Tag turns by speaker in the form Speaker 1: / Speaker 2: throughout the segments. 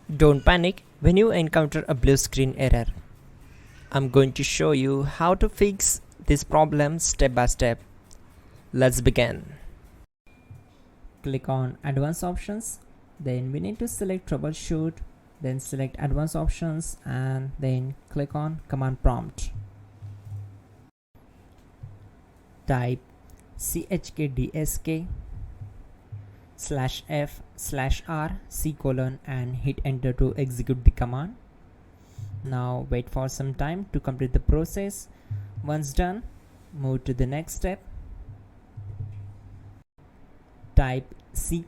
Speaker 1: Don't panic when you encounter a blue screen error. I'm going to show you how to fix this problem step by step. Let's begin. Click on Advanced Options. Then we need to select Troubleshoot. Then select Advanced Options and then click on Command Prompt. Type chkdsk/f/r:" and hit enter to execute the command. Now wait for some time to complete the process. Once done, move to the next step. Type C:"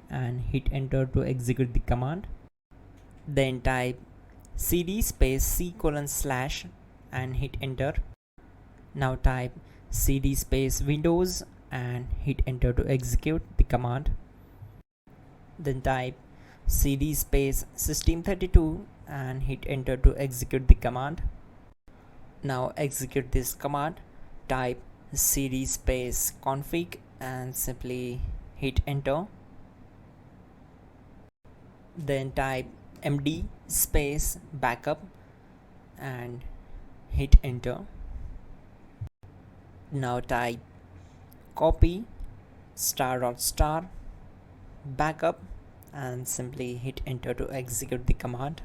Speaker 1: and hit enter to execute the command. Then type cd space C:// and hit enter. Now type cd space Windows and hit enter to execute the command. Then type cd space System32 and hit enter to execute the command. Now execute this command. Type cd space config and simply hit enter. Then type md space backup and hit enter. Now type copy *** backup and simply hit enter to execute the command.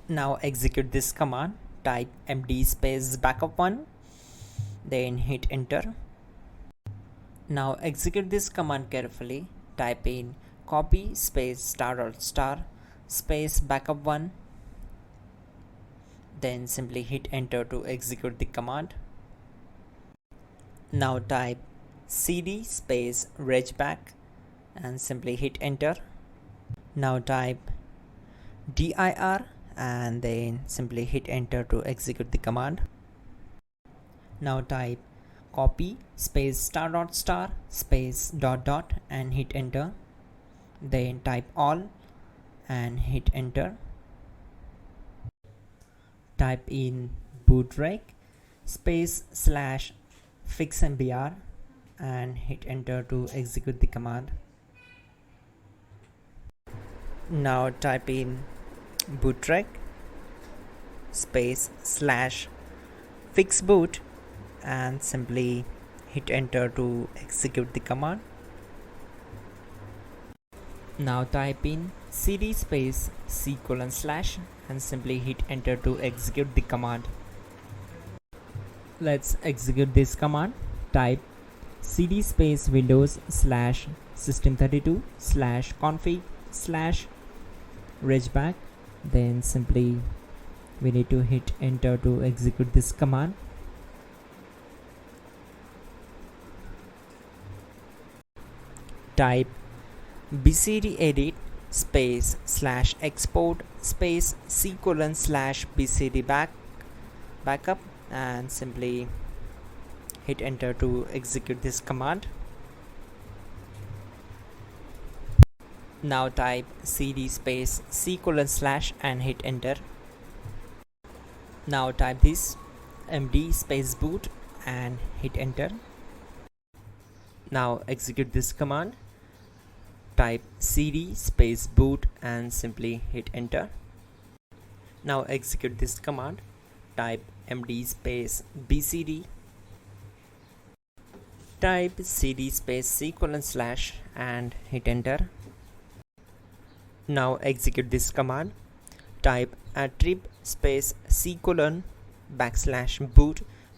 Speaker 1: Now execute this command. Type md space backup1, then hit enter. Now execute this command carefully. Type in copy space ** space backup1, then simply hit enter to execute the command. Now type cd space regback and simply hit enter. Now type dir and then simply hit enter to execute the command. Now type copy space ** space ... and hit enter. Then type all and hit enter. Type in bootrec space /fixmbr and hit enter to execute the command. Now type in bootrec space /fixboot and simply hit enter to execute the command. Now type in cd space C:/ and simply hit enter to execute the command. Let's execute this command. Type cd space Windows /System32 /config /regback, then simply we need to hit enter to execute this command. Type bcd edit space /export space C:/bcd backup and simply hit enter to execute this command. Now type cd space C:/ and hit enter. Now type this md space boot and hit enter. Now execute this command. Type cd space boot and simply hit enter. Now execute this command. Type md space bcd. Type cd space C:/ and hit enter. Now execute this command. Type attrib space C:\boot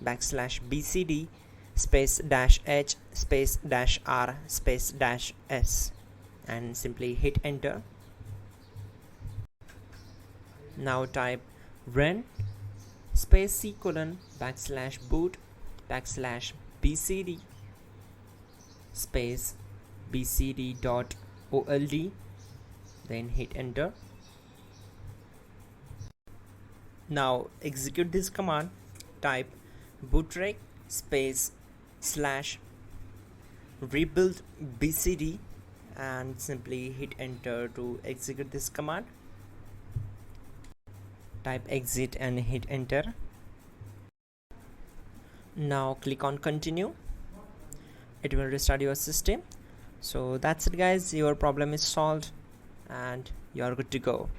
Speaker 1: \bcd space -h space -r space -s and simply hit enter. Now type run space C:\boot \bcd space bcd.old, then hit enter. Now execute this command. Type bootrec space /rebuild bcd and simply hit enter to execute this command. Type exit and hit enter. Now click on continue. It will restart your system. So that's it guys, your problem is solved and you're good to go.